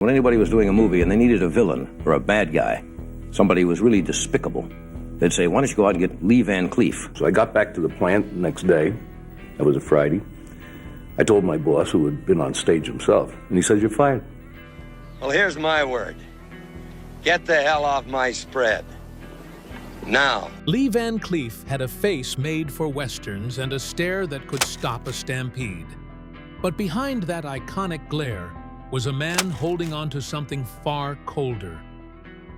When anybody was doing a movie and they needed a villain or a bad guy, somebody who was really despicable, they'd say, why don't you go out and get Lee Van Cleef? So I got back to the plant the next day. That was a Friday. I told my boss, who had been on stage himself, and he says, you're fired. Well, here's my word. Get the hell off my spread. Now. Lee Van Cleef had a face made for westerns and a stare that could stop a stampede. But behind that iconic glare was a man holding on to something far colder.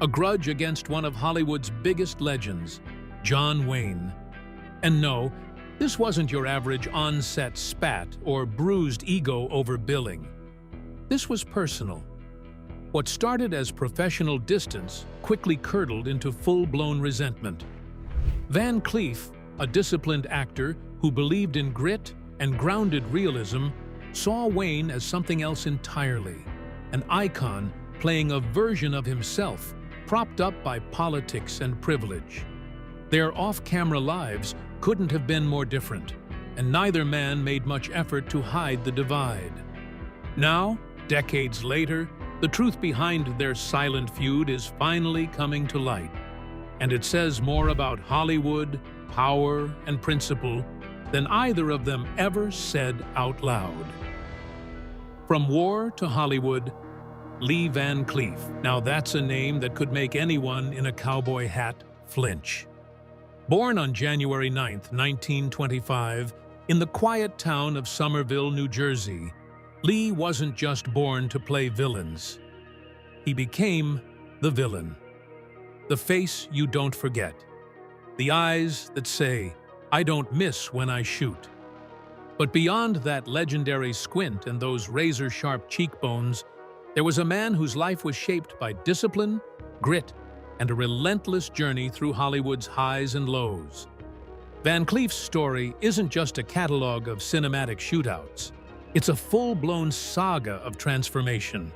A grudge against one of Hollywood's biggest legends, John Wayne. And no, this wasn't your average on-set spat or bruised ego over billing. This was personal. What started as professional distance quickly curdled into full-blown resentment. Van Cleef, a disciplined actor who believed in grit and grounded realism, saw Wayne as something else entirely, an icon playing a version of himself, propped up by politics and privilege. Their off-camera lives couldn't have been more different, and neither man made much effort to hide the divide. Now, decades later, the truth behind their silent feud is finally coming to light, and it says more about Hollywood, power, and principle than either of them ever said out loud. From war to Hollywood, Lee Van Cleef. Now that's a name that could make anyone in a cowboy hat flinch. Born on January 9, 1925, in the quiet town of Somerville, New Jersey, Lee wasn't just born to play villains. He became the villain. The face you don't forget. The eyes that say, I don't miss when I shoot. But beyond that legendary squint and those razor-sharp cheekbones, there was a man whose life was shaped by discipline, grit, and a relentless journey through Hollywood's highs and lows. Van Cleef's story isn't just a catalog of cinematic shootouts. It's a full-blown saga of transformation.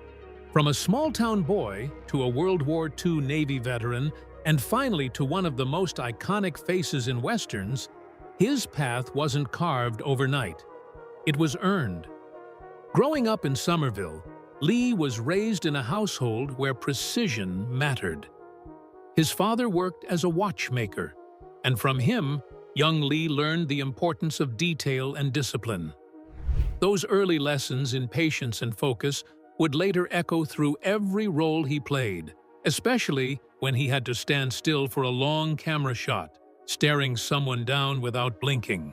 From a small-town boy to a World War II Navy veteran, and finally to one of the most iconic faces in Westerns, his path wasn't carved overnight. It was earned. Growing up in Somerville, Lee was raised in a household where precision mattered. His father worked as a watchmaker, and from him, young Lee learned the importance of detail and discipline. Those early lessons in patience and focus would later echo through every role he played, especially when he had to stand still for a long camera shot, staring someone down without blinking.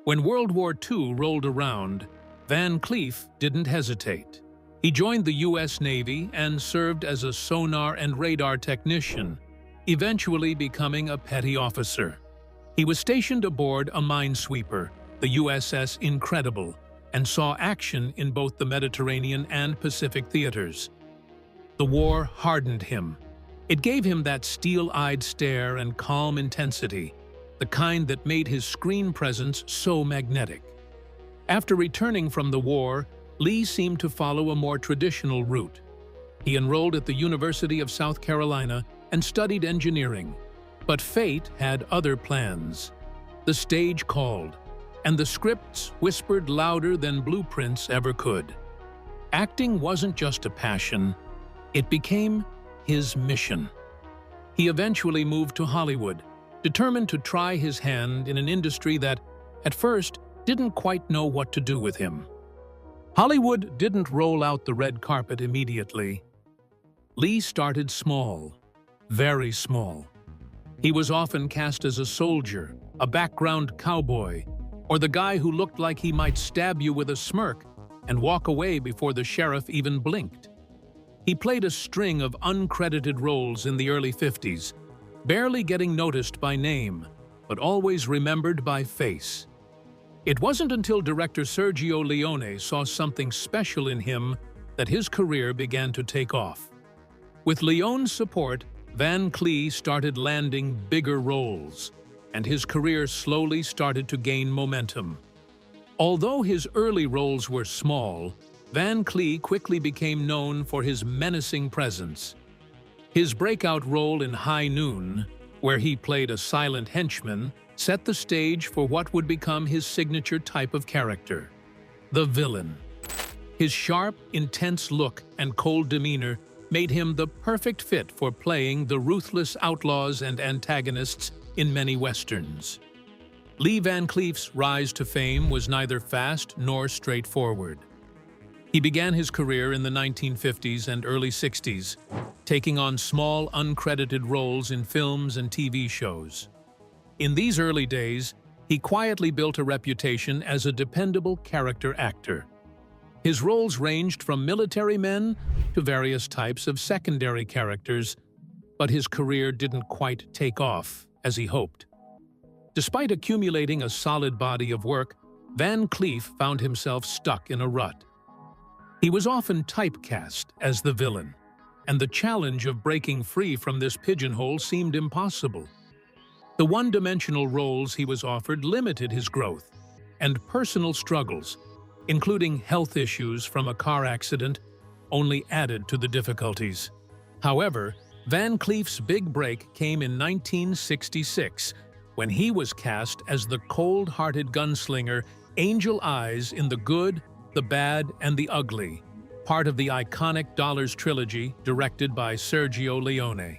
When World War II rolled around, Van Cleef didn't hesitate. He joined the U.S. Navy and served as a sonar and radar technician, eventually becoming a petty officer. He was stationed aboard a minesweeper, the USS Incredible, and saw action in both the Mediterranean and Pacific theaters. The war hardened him. It gave him that steel-eyed stare and calm intensity, the kind that made his screen presence so magnetic. After returning from the war, Lee seemed to follow a more traditional route. He enrolled at the University of South Carolina and studied engineering. But fate had other plans. The stage called, and the scripts whispered louder than blueprints ever could. Acting wasn't just a passion, it became his mission. He eventually moved to Hollywood, determined to try his hand in an industry that, at first, didn't quite know what to do with him. Hollywood didn't roll out the red carpet immediately. Lee started small, very small. He was often cast as a soldier, a background cowboy, or the guy who looked like he might stab you with a smirk and walk away before the sheriff even blinked. He played a string of uncredited roles in the early 50s, barely getting noticed by name, but always remembered by face. It wasn't until director Sergio Leone saw something special in him that his career began to take off. With Leone's support, Van Cleef started landing bigger roles, and his career slowly started to gain momentum. Although his early roles were small, Van Cleef quickly became known for his menacing presence. His breakout role in High Noon, where he played a silent henchman, set the stage for what would become his signature type of character, the villain. His sharp, intense look and cold demeanor made him the perfect fit for playing the ruthless outlaws and antagonists in many westerns. Lee Van Cleef's rise to fame was neither fast nor straightforward. He began his career in the 1950s and early 60s, taking on small, uncredited roles in films and TV shows. In these early days, he quietly built a reputation as a dependable character actor. His roles ranged from military men to various types of secondary characters, but his career didn't quite take off as he hoped. Despite accumulating a solid body of work, Van Cleef found himself stuck in a rut. He was often typecast as the villain, and the challenge of breaking free from this pigeonhole seemed impossible. The one-dimensional roles he was offered limited his growth, and personal struggles, including health issues from a car accident, only added to the difficulties. However, Van Cleef's big break came in 1966, when he was cast as the cold-hearted gunslinger Angel Eyes in The Good, the Bad, and the Ugly, part of the iconic Dollars trilogy directed by Sergio Leone.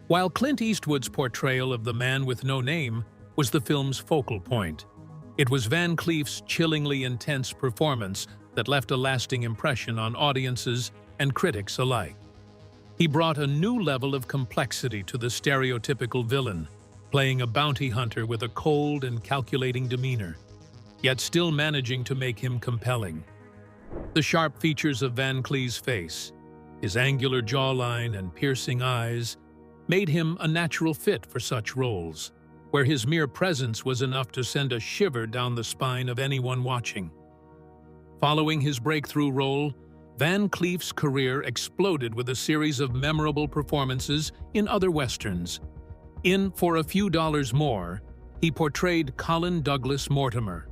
While Clint Eastwood's portrayal of the Man with No Name was the film's focal point, it was Van Cleef's chillingly intense performance that left a lasting impression on audiences and critics alike. He brought a new level of complexity to the stereotypical villain, playing a bounty hunter with a cold and calculating demeanor, yet still managing to make him compelling. The sharp features of Van Cleef's face, his angular jawline and piercing eyes, made him a natural fit for such roles, where his mere presence was enough to send a shiver down the spine of anyone watching. Following his breakthrough role, Van Cleef's career exploded with a series of memorable performances in other westerns. In For a Few Dollars More, he portrayed Colin Douglas Mortimer,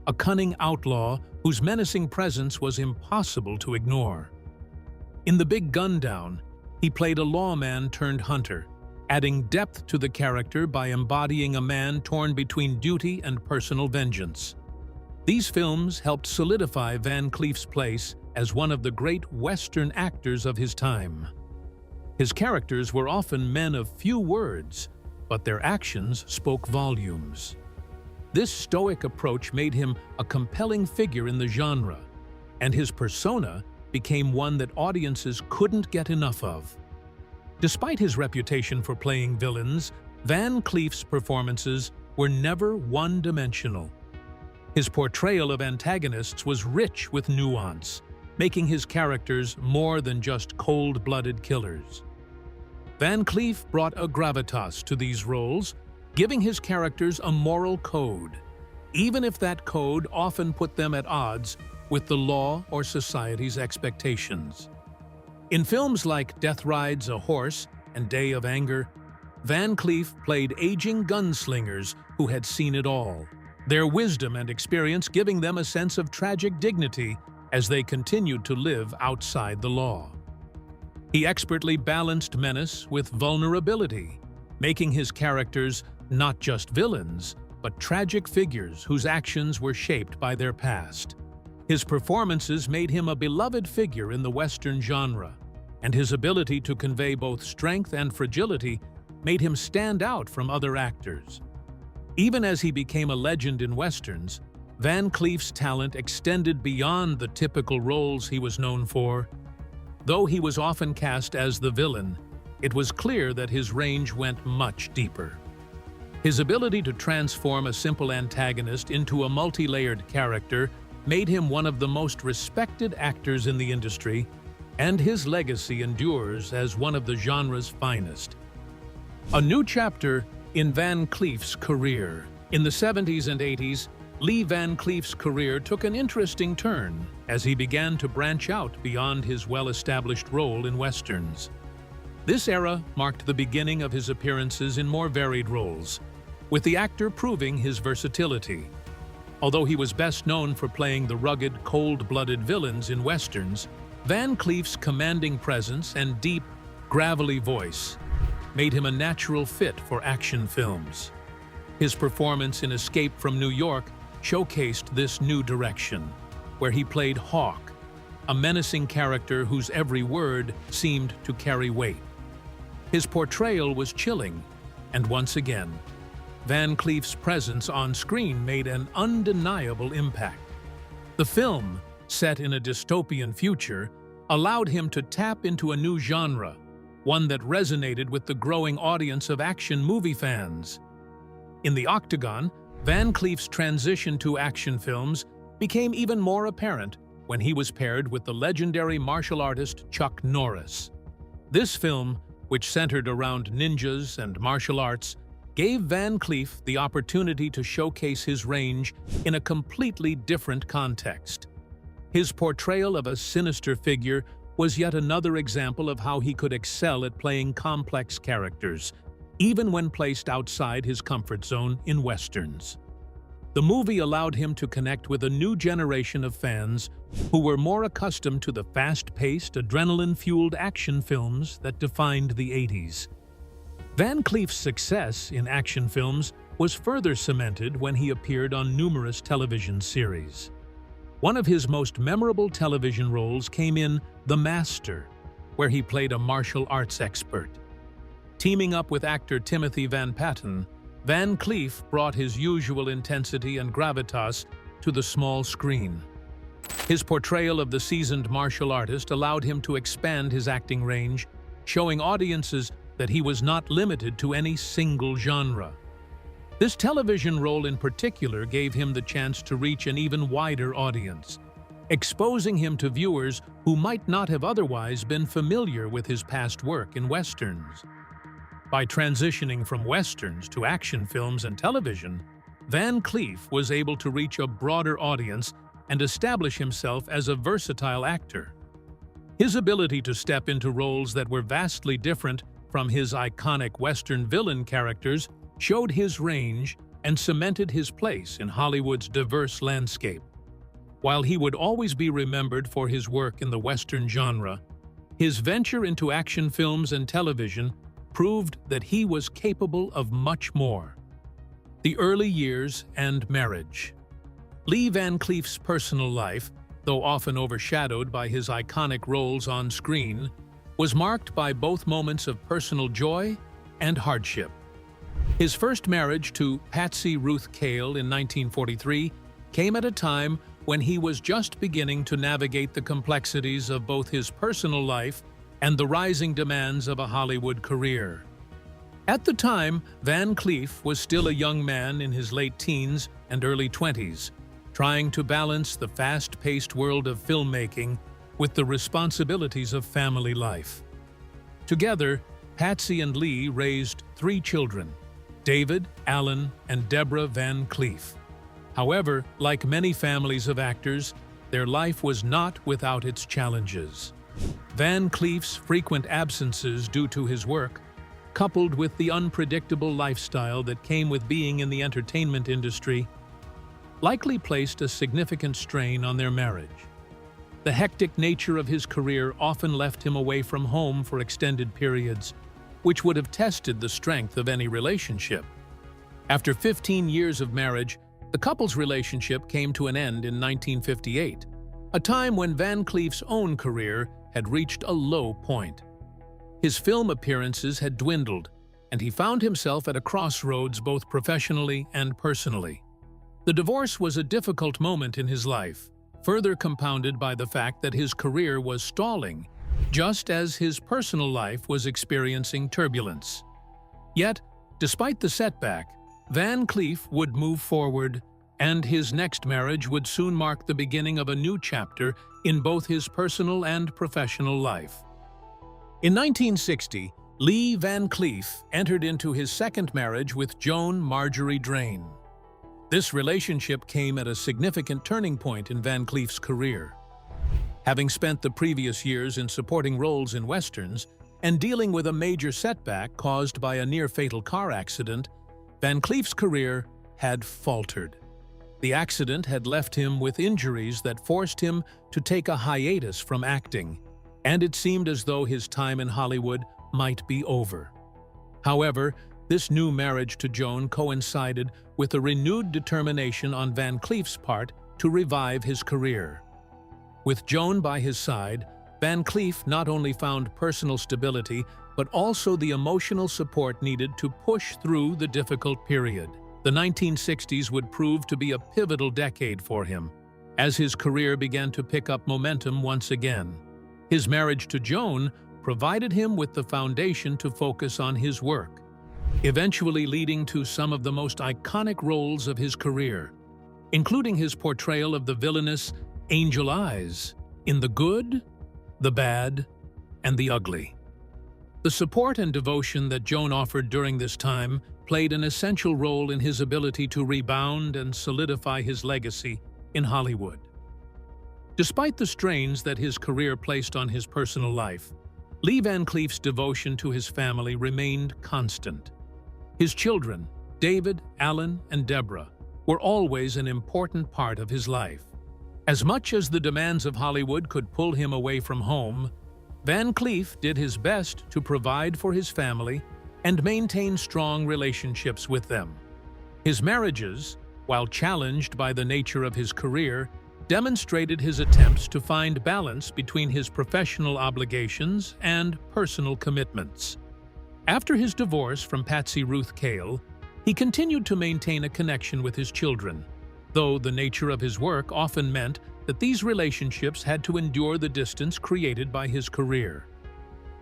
a cunning outlaw whose menacing presence was impossible to ignore. In The Big Gun Down, he played a lawman turned hunter, adding depth to the character by embodying a man torn between duty and personal vengeance. These films helped solidify Van Cleef's place as one of the great Western actors of his time. His characters were often men of few words, but their actions spoke volumes. This stoic approach made him a compelling figure in the genre, and his persona became one that audiences couldn't get enough of. Despite his reputation for playing villains, Van Cleef's performances were never one-dimensional. His portrayal of antagonists was rich with nuance, making his characters more than just cold-blooded killers. Van Cleef brought a gravitas to these roles, giving his characters a moral code, even if that code often put them at odds with the law or society's expectations. In films like Death Rides a Horse and Day of Anger, Van Cleef played aging gunslingers who had seen it all, their wisdom and experience giving them a sense of tragic dignity as they continued to live outside the law. He expertly balanced menace with vulnerability, making his characters not just villains, but tragic figures whose actions were shaped by their past. His performances made him a beloved figure in the Western genre, and his ability to convey both strength and fragility made him stand out from other actors. Even as he became a legend in Westerns, Van Cleef's talent extended beyond the typical roles he was known for. Though he was often cast as the villain, it was clear that his range went much deeper. His ability to transform a simple antagonist into a multi-layered character made him one of the most respected actors in the industry, and his legacy endures as one of the genre's finest. A new chapter in Van Cleef's career. In the 70s and 80s, Lee Van Cleef's career took an interesting turn as he began to branch out beyond his well-established role in Westerns. This era marked the beginning of his appearances in more varied roles, with the actor proving his versatility. Although he was best known for playing the rugged, cold-blooded villains in Westerns, Van Cleef's commanding presence and deep, gravelly voice made him a natural fit for action films. His performance in Escape from New York showcased this new direction, where he played Hawk, a menacing character whose every word seemed to carry weight. His portrayal was chilling, and once again, Van Cleef's presence on screen made an undeniable impact. The film, set in a dystopian future, allowed him to tap into a new genre, one that resonated with the growing audience of action movie fans. In The Octagon, Van Cleef's transition to action films became even more apparent when he was paired with the legendary martial artist Chuck Norris. This film, which centered around ninjas and martial arts, gave Van Cleef the opportunity to showcase his range in a completely different context. His portrayal of a sinister figure was yet another example of how he could excel at playing complex characters, even when placed outside his comfort zone in westerns. The movie allowed him to connect with a new generation of fans who were more accustomed to the fast-paced, adrenaline-fueled action films that defined the 80s. Van Cleef's success in action films was further cemented when he appeared on numerous television series. One of his most memorable television roles came in The Master, where he played a martial arts expert. Teaming up with actor Timothy Van Patten, Van Cleef brought his usual intensity and gravitas to the small screen. His portrayal of the seasoned martial artist allowed him to expand his acting range, showing audiences that he was not limited to any single genre. This television role in particular gave him the chance to reach an even wider audience, exposing him to viewers who might not have otherwise been familiar with his past work in westerns. By transitioning from westerns to action films and television, Van Cleef was able to reach a broader audience and establish himself as a versatile actor. His ability to step into roles that were vastly different from his iconic Western villain characters showed his range and cemented his place in Hollywood's diverse landscape. While he would always be remembered for his work in the Western genre, his venture into action films and television proved that he was capable of much more. The early years and marriage. Lee Van Cleef's personal life, though often overshadowed by his iconic roles on screen, was marked by both moments of personal joy and hardship. His first marriage to Patsy Ruth Cale in 1943 came at a time when he was just beginning to navigate the complexities of both his personal life and the rising demands of a Hollywood career. At the time, Van Cleef was still a young man in his late teens and early 20s, trying to balance the fast-paced world of filmmaking with the responsibilities of family life. Together, Patsy and Lee raised 3 children: David, Alan, and Deborah Van Cleef. However, like many families of actors, their life was not without its challenges. Van Cleef's frequent absences due to his work, coupled with the unpredictable lifestyle that came with being in the entertainment industry, likely placed a significant strain on their marriage. The hectic nature of his career often left him away from home for extended periods, which would have tested the strength of any relationship. After 15 years of marriage, the couple's relationship came to an end in 1958, a time when Van Cleef's own career had reached a low point. His film appearances had dwindled, and he found himself at a crossroads both professionally and personally. The divorce was a difficult moment in his life, further compounded by the fact that his career was stalling, just as his personal life was experiencing turbulence. Yet, despite the setback, Van Cleef would move forward, and his next marriage would soon mark the beginning of a new chapter in both his personal and professional life. In 1960, Lee Van Cleef entered into his second marriage with Joan Marjorie Drain. This relationship came at a significant turning point in Van Cleef's career. Having spent the previous years in supporting roles in westerns and dealing with a major setback caused by a near-fatal car accident, Van Cleef's career had faltered. The accident had left him with injuries that forced him to take a hiatus from acting, and it seemed as though his time in Hollywood might be over. However, this new marriage to Joan coincided with a renewed determination on Van Cleef's part to revive his career. With Joan by his side, Van Cleef not only found personal stability, but also the emotional support needed to push through the difficult period. The 1960s would prove to be a pivotal decade for him, as his career began to pick up momentum once again. His marriage to Joan provided him with the foundation to focus on his work, eventually leading to some of the most iconic roles of his career, including his portrayal of the villainous Angel Eyes in The Good, The Bad, and The Ugly. The support and devotion that Joan offered during this time played an essential role in his ability to rebound and solidify his legacy in Hollywood. Despite the strains that his career placed on his personal life, Lee Van Cleef's devotion to his family remained constant. His children, David, Alan, and Deborah, were always an important part of his life. As much as the demands of Hollywood could pull him away from home, Van Cleef did his best to provide for his family and maintain strong relationships with them. His marriages, while challenged by the nature of his career, demonstrated his attempts to find balance between his professional obligations and personal commitments. After his divorce from Patsy Ruth Cale, he continued to maintain a connection with his children, though the nature of his work often meant that these relationships had to endure the distance created by his career.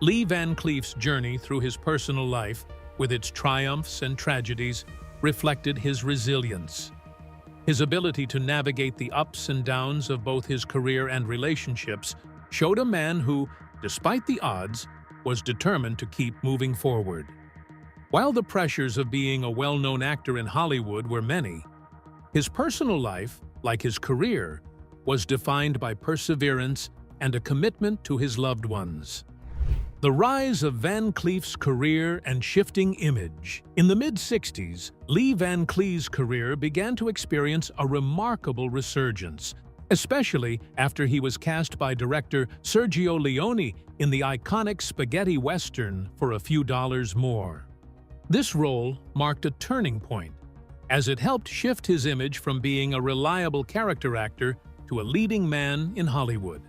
Lee Van Cleef's journey through his personal life, with its triumphs and tragedies, reflected his resilience. His ability to navigate the ups and downs of both his career and relationships showed a man who, despite the odds, was determined to keep moving forward. While the pressures of being a well-known actor in Hollywood were many, his personal life, like his career, was defined by perseverance and a commitment to his loved ones. The rise of Van Cleef's career and shifting image. In the mid-60s, Lee Van Cleef's career began to experience a remarkable resurgence, especially after he was cast by director Sergio Leone in the iconic spaghetti western For a Few Dollars More. This role marked a turning point, as it helped shift his image from being a reliable character actor to a leading man in Hollywood.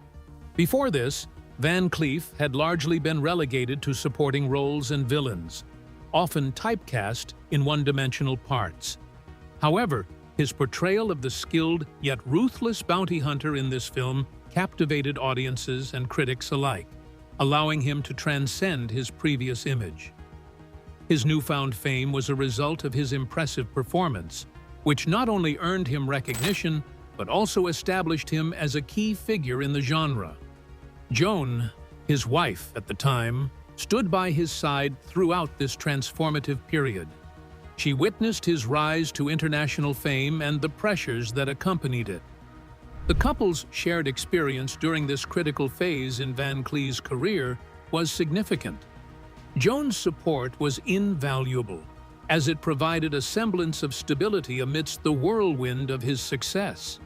Before this, Van Cleef had largely been relegated to supporting roles and villains, often typecast in one-dimensional parts. However, his portrayal of the skilled yet ruthless bounty hunter in this film captivated audiences and critics alike, allowing him to transcend his previous image. His newfound fame was a result of his impressive performance, which not only earned him recognition, but also established him as a key figure in the genre. Joan, his wife at the time, stood by his side throughout this transformative period. She witnessed his rise to international fame and the pressures that accompanied it. The couple's shared experience during this critical phase in Van Cleef's career was significant. Joan's support was invaluable, as it provided a semblance of stability amidst the whirlwind of his success.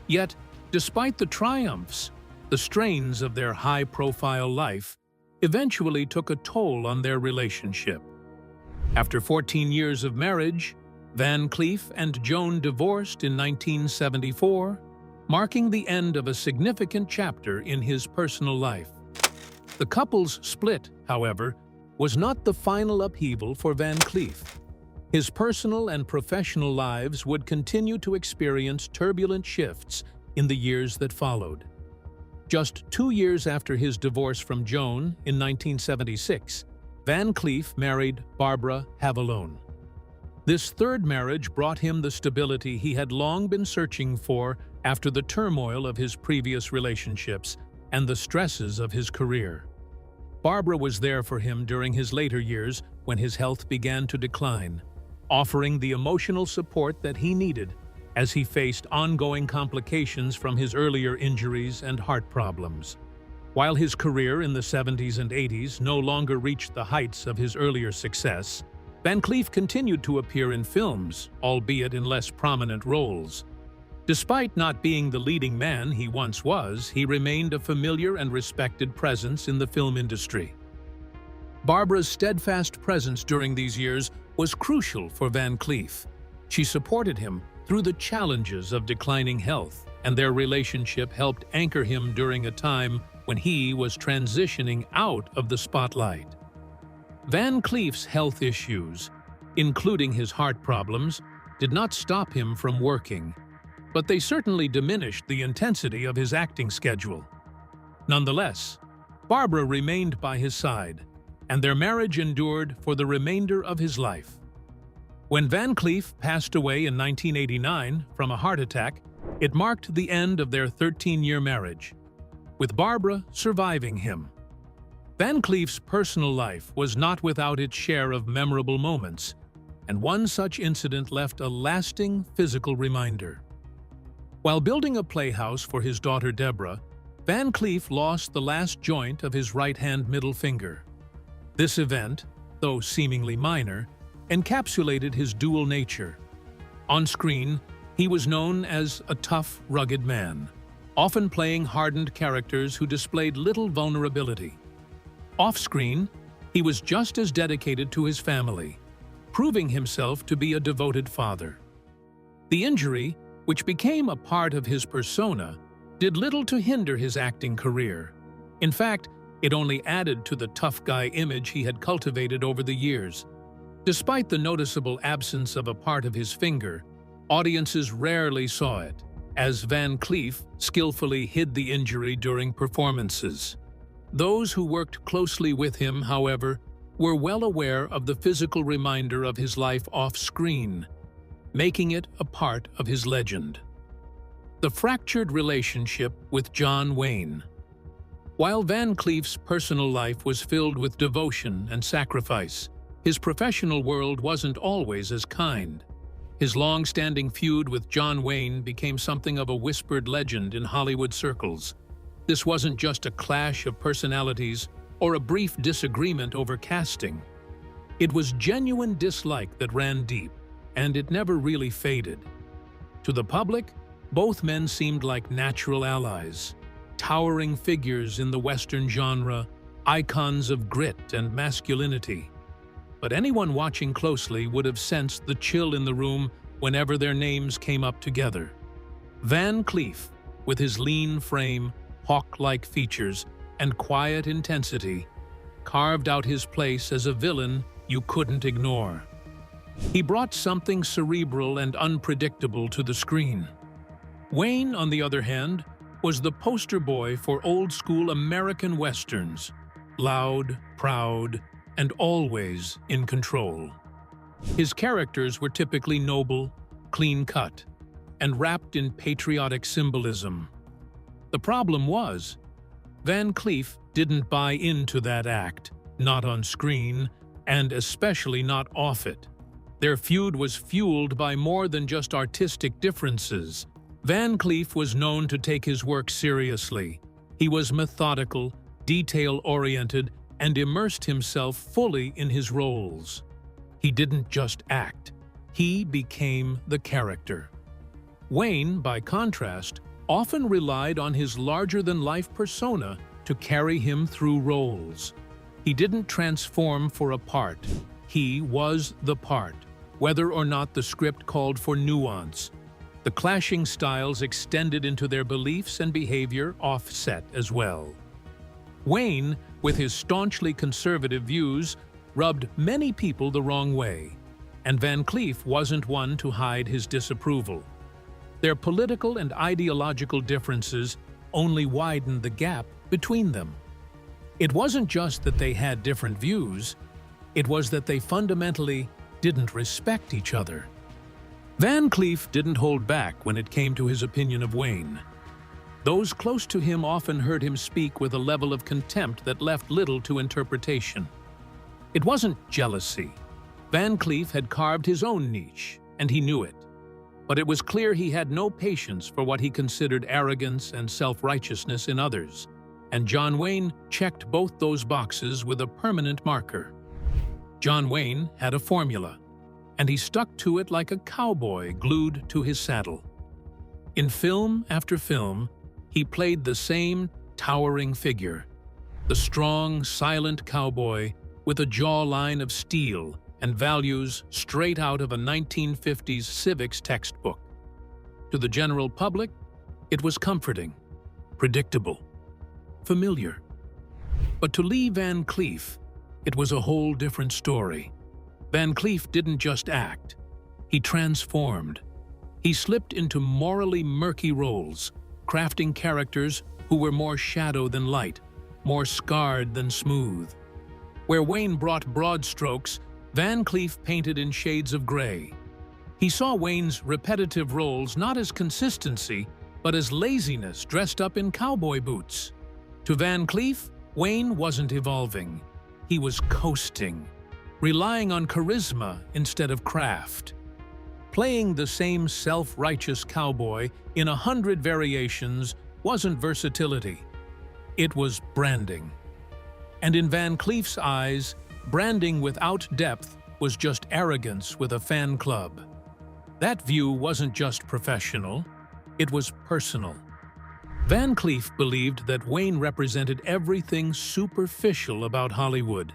Yet, despite the triumphs, the strains of their high-profile life eventually took a toll on their relationship. After 14 years of marriage, Van Cleef and Joan divorced in 1974, marking the end of a significant chapter in his personal life. The couple's split, however, was not the final upheaval for Van Cleef. His personal and professional lives would continue to experience turbulent shifts in the years that followed. Just 2 years after his divorce from Joan in 1976, Van Cleef married Barbara Havalone. This third marriage brought him the stability he had long been searching for after the turmoil of his previous relationships and the stresses of his career. Barbara was there for him during his later years when his health began to decline, offering the emotional support that he needed as he faced ongoing complications from his earlier injuries and heart problems. While his career in the 70s and 80s no longer reached the heights of his earlier success, Van Cleef continued to appear in films, albeit in less prominent roles. Despite not being the leading man he once was, he remained a familiar and respected presence in the film industry. Barbara's steadfast presence during these years was crucial for Van Cleef. She supported him through the challenges of declining health and their relationship helped anchor him during a time when he was transitioning out of the spotlight. Van Cleef's health issues, including his heart problems, did not stop him from working, but they certainly diminished the intensity of his acting schedule. Nonetheless, Barbara remained by his side, and their marriage endured for the remainder of his life. When Van Cleef passed away in 1989 from a heart attack, it marked the end of their 13-year marriage, with Barbara surviving him. Van Cleef's personal life was not without its share of memorable moments, and one such incident left a lasting physical reminder. While building a playhouse for his daughter Deborah, Van Cleef lost the last joint of his right-hand middle finger. This event, though seemingly minor, encapsulated his dual nature. On screen, he was known as a tough, rugged man, often playing hardened characters who displayed little vulnerability. Off-screen, he was just as dedicated to his family, proving himself to be a devoted father. The injury, which became a part of his persona, did little to hinder his acting career. In fact, it only added to the tough guy image he had cultivated over the years. Despite the noticeable absence of a part of his finger, audiences rarely saw it, as Van Cleef skillfully hid the injury during performances. Those who worked closely with him, however, were well aware of the physical reminder of his life off-screen, making it a part of his legend. The fractured relationship with John Wayne. While Van Cleef's personal life was filled with devotion and sacrifice, his professional world wasn't always as kind. His long-standing feud with John Wayne became something of a whispered legend in Hollywood circles. This wasn't just a clash of personalities or a brief disagreement over casting. It was genuine dislike that ran deep, and it never really faded. To the public, both men seemed like natural allies, towering figures in the Western genre, icons of grit and masculinity. But anyone watching closely would have sensed the chill in the room whenever their names came up together. Van Cleef, with his lean frame, hawk-like features, and quiet intensity, carved out his place as a villain you couldn't ignore. He brought something cerebral and unpredictable to the screen. Wayne, on the other hand, was the poster boy for old-school American westerns, loud, proud, and always in control. His characters were typically noble, clean-cut, and wrapped in patriotic symbolism. The problem was, Van Cleef didn't buy into that act, not on screen, and especially not off it. Their feud was fueled by more than just artistic differences. Van Cleef was known to take his work seriously. He was methodical, detail-oriented, and immersed himself fully in his roles. He didn't just act, he became the character. Wayne, by contrast, often relied on his larger-than-life persona to carry him through roles. He didn't transform for a part, he was the part, whether or not the script called for nuance. The clashing styles extended into their beliefs and behavior off-set as well. Wayne, with his staunchly conservative views, rubbed many people the wrong way, and Van Cleef wasn't one to hide his disapproval. Their political and ideological differences only widened the gap between them. It wasn't just that they had different views, it was that they fundamentally didn't respect each other. Van Cleef didn't hold back when it came to his opinion of Wayne. Those close to him often heard him speak with a level of contempt that left little to interpretation. It wasn't jealousy. Van Cleef had carved his own niche, and he knew it. But it was clear he had no patience for what he considered arrogance and self-righteousness in others, and John Wayne checked both those boxes with a permanent marker. John Wayne had a formula, and he stuck to it like a cowboy glued to his saddle. In film after film, he played the same towering figure, the strong, silent cowboy with a jawline of steel and values straight out of a 1950s civics textbook. To the general public, It was comforting, predictable, familiar. But to Lee Van Cleef, it was a whole different story. Van Cleef didn't just act. He transformed. He slipped into morally murky roles, crafting characters who were more shadow than light, more scarred than smooth. Where Wayne brought broad strokes, Van Cleef painted in shades of gray. He saw Wayne's repetitive roles not as consistency, but as laziness dressed up in cowboy boots. To Van Cleef, Wayne wasn't evolving. He was coasting, relying on charisma instead of craft. Playing the same self-righteous cowboy in 100 variations wasn't versatility. It was branding. And in Van Cleef's eyes, branding without depth was just arrogance with a fan club. That view wasn't just professional, it was personal. Van Cleef believed that Wayne represented everything superficial about Hollywood.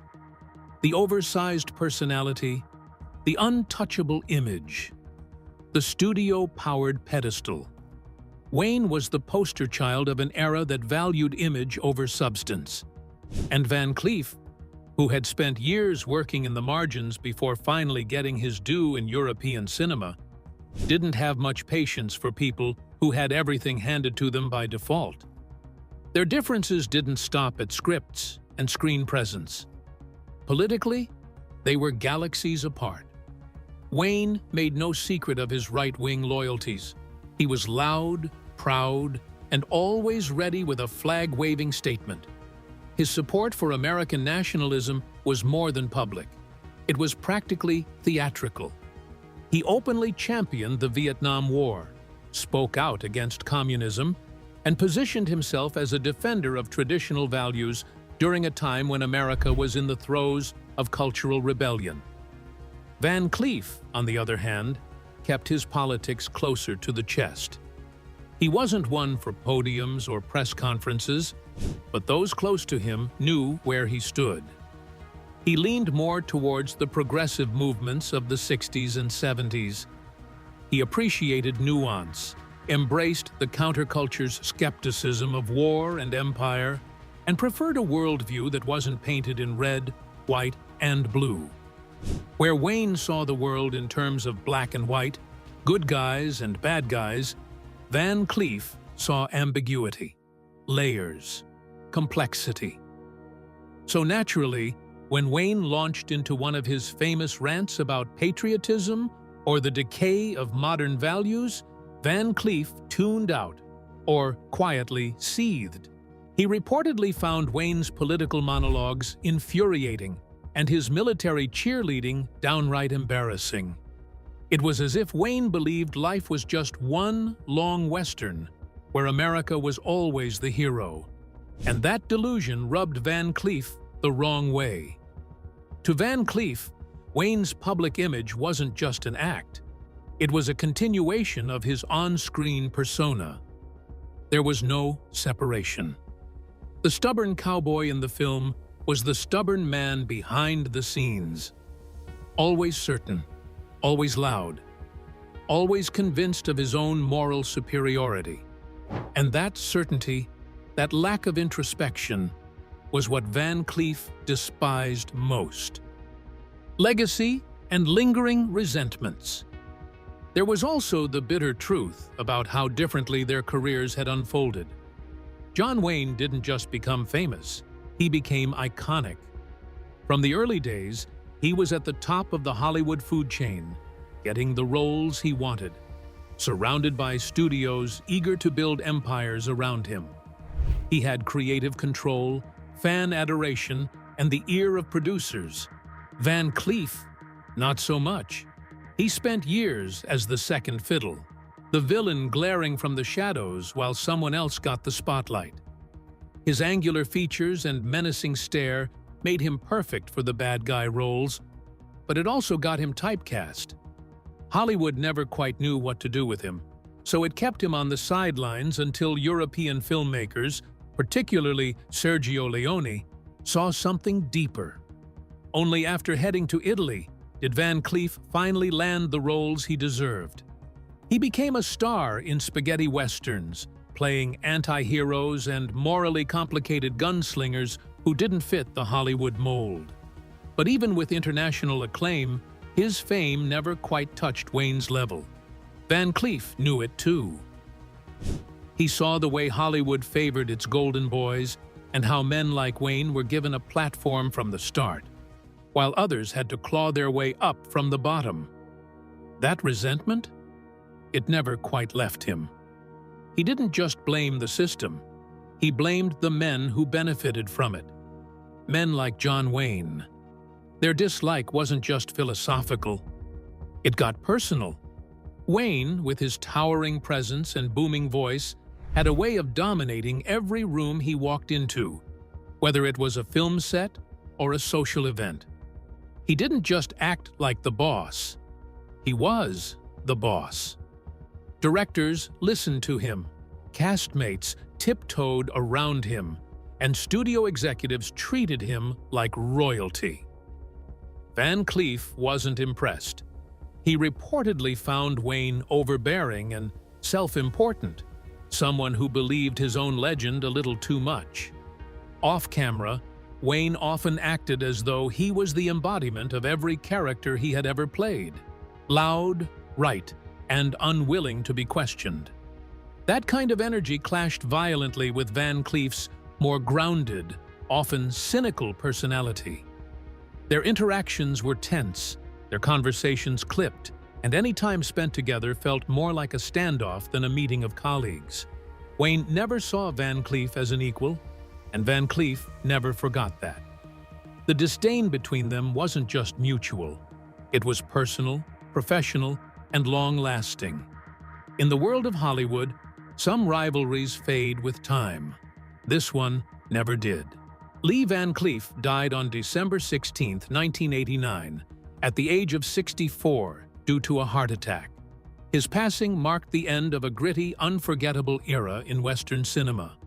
The oversized personality, the untouchable image, the studio-powered pedestal. Wayne was the poster child of an era that valued image over substance. And Van Cleef, who had spent years working in the margins before finally getting his due in European cinema, didn't have much patience for people who had everything handed to them by default. Their differences didn't stop at scripts and screen presence. Politically, they were galaxies apart. Wayne made no secret of his right-wing loyalties. He was loud, proud, and always ready with a flag-waving statement. His support for American nationalism was more than public. It was practically theatrical. He openly championed the Vietnam War, spoke out against communism, and positioned himself as a defender of traditional values during a time when America was in the throes of cultural rebellion. Van Cleef, on the other hand, kept his politics closer to the chest. He wasn't one for podiums or press conferences, but those close to him knew where he stood. He leaned more towards the progressive movements of the 60s and 70s. He appreciated nuance, embraced the counterculture's skepticism of war and empire, and preferred a worldview that wasn't painted in red, white, and blue. Where Wayne saw the world in terms of black and white, good guys and bad guys, Van Cleef saw ambiguity, layers, complexity. So naturally, when Wayne launched into one of his famous rants about patriotism or the decay of modern values, Van Cleef tuned out, or quietly seethed. He reportedly found Wayne's political monologues infuriating and his military cheerleading downright embarrassing. It was as if Wayne believed life was just one long Western, where America was always the hero. And that delusion rubbed Van Cleef the wrong way. To Van Cleef, Wayne's public image wasn't just an act. It was a continuation of his on-screen persona. There was no separation. The stubborn cowboy in the film was the stubborn man behind the scenes. Always certain, always loud, always convinced of his own moral superiority. And that certainty, that lack of introspection, was what Van Cleef despised most. Legacy and lingering resentments. There was also the bitter truth about how differently their careers had unfolded. John Wayne didn't just become famous, he became iconic. From the early days, he was at the top of the Hollywood food chain, getting the roles he wanted, surrounded by studios eager to build empires around him. He had creative control, fan adoration, and the ear of producers. Van Cleef, not so much. He spent years as the second fiddle, the villain glaring from the shadows while someone else got the spotlight. His angular features and menacing stare made him perfect for the bad guy roles, but it also got him typecast. Hollywood never quite knew what to do with him, so it kept him on the sidelines until European filmmakers, particularly Sergio Leone, saw something deeper. Only after heading to Italy did Van Cleef finally land the roles he deserved. He became a star in spaghetti westerns, playing anti-heroes and morally complicated gunslingers who didn't fit the Hollywood mold. But even with international acclaim, his fame never quite touched Wayne's level. Van Cleef knew it too. He saw the way Hollywood favored its golden boys and how men like Wayne were given a platform from the start, while others had to claw their way up from the bottom. That resentment? It never quite left him. He didn't just blame the system. He blamed the men who benefited from it. Men like John Wayne. Their dislike wasn't just philosophical. It got personal. Wayne, with his towering presence and booming voice, had a way of dominating every room he walked into, whether it was a film set or a social event. He didn't just act like the boss. He was the boss. Directors listened to him, castmates tiptoed around him, and studio executives treated him like royalty. Van Cleef wasn't impressed. He reportedly found Wayne overbearing and self-important, someone who believed his own legend a little too much. Off-camera, Wayne often acted as though he was the embodiment of every character he had ever played, loud, right, and unwilling to be questioned. That kind of energy clashed violently with Van Cleef's more grounded, often cynical personality. Their interactions were tense, their conversations clipped, and any time spent together felt more like a standoff than a meeting of colleagues. Wayne never saw Van Cleef as an equal, and Van Cleef never forgot that. The disdain between them wasn't just mutual. It was personal, professional, and long-lasting. In the world of Hollywood, some rivalries fade with time. This one never did. Lee Van Cleef died on December 16, 1989, at the age of 64 due to a heart attack. His passing marked the end of a gritty, unforgettable era in Western cinema.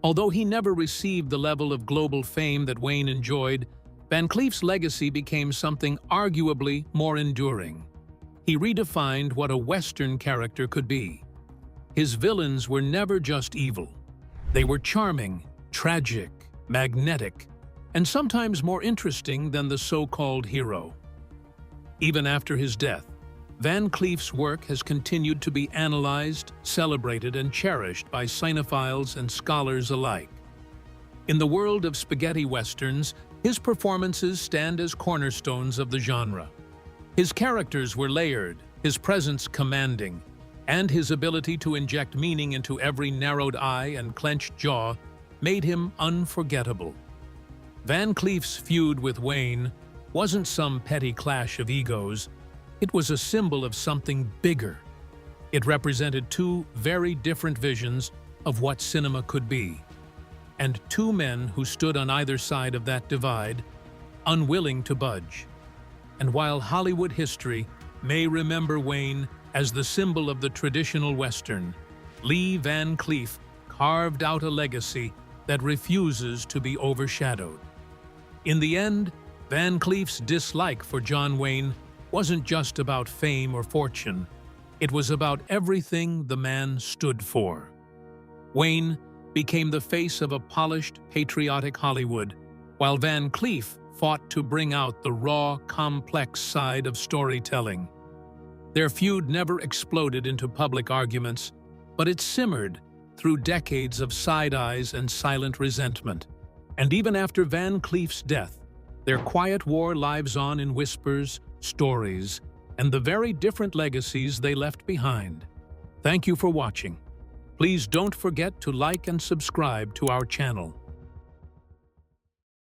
Although he never received the level of global fame that Wayne enjoyed, Van Cleef's legacy became something arguably more enduring. He redefined what a Western character could be. His villains were never just evil. They were charming, tragic, magnetic, and sometimes more interesting than the so-called hero. Even after his death, Van Cleef's work has continued to be analyzed, celebrated, and cherished by cinephiles and scholars alike. In the world of spaghetti westerns, his performances stand as cornerstones of the genre. His characters were layered, his presence commanding, and his ability to inject meaning into every narrowed eye and clenched jaw made him unforgettable. Van Cleef's feud with Wayne wasn't some petty clash of egos. It was a symbol of something bigger. It represented two very different visions of what cinema could be, and two men who stood on either side of that divide, unwilling to budge. And while Hollywood history may remember Wayne as the symbol of the traditional Western, Lee Van Cleef carved out a legacy that refuses to be overshadowed. In the end, Van Cleef's dislike for John Wayne wasn't just about fame or fortune. It was about everything the man stood for. Wayne became the face of a polished, patriotic Hollywood, while Van Cleef fought to bring out the raw, complex side of storytelling. Their feud never exploded into public arguments, but it simmered through decades of side-eyes and silent resentment. And even after Van Cleef's death, their quiet war lives on in whispers, stories, and the very different legacies they left behind. Thank you for watching. Please don't forget to like and subscribe to our channel.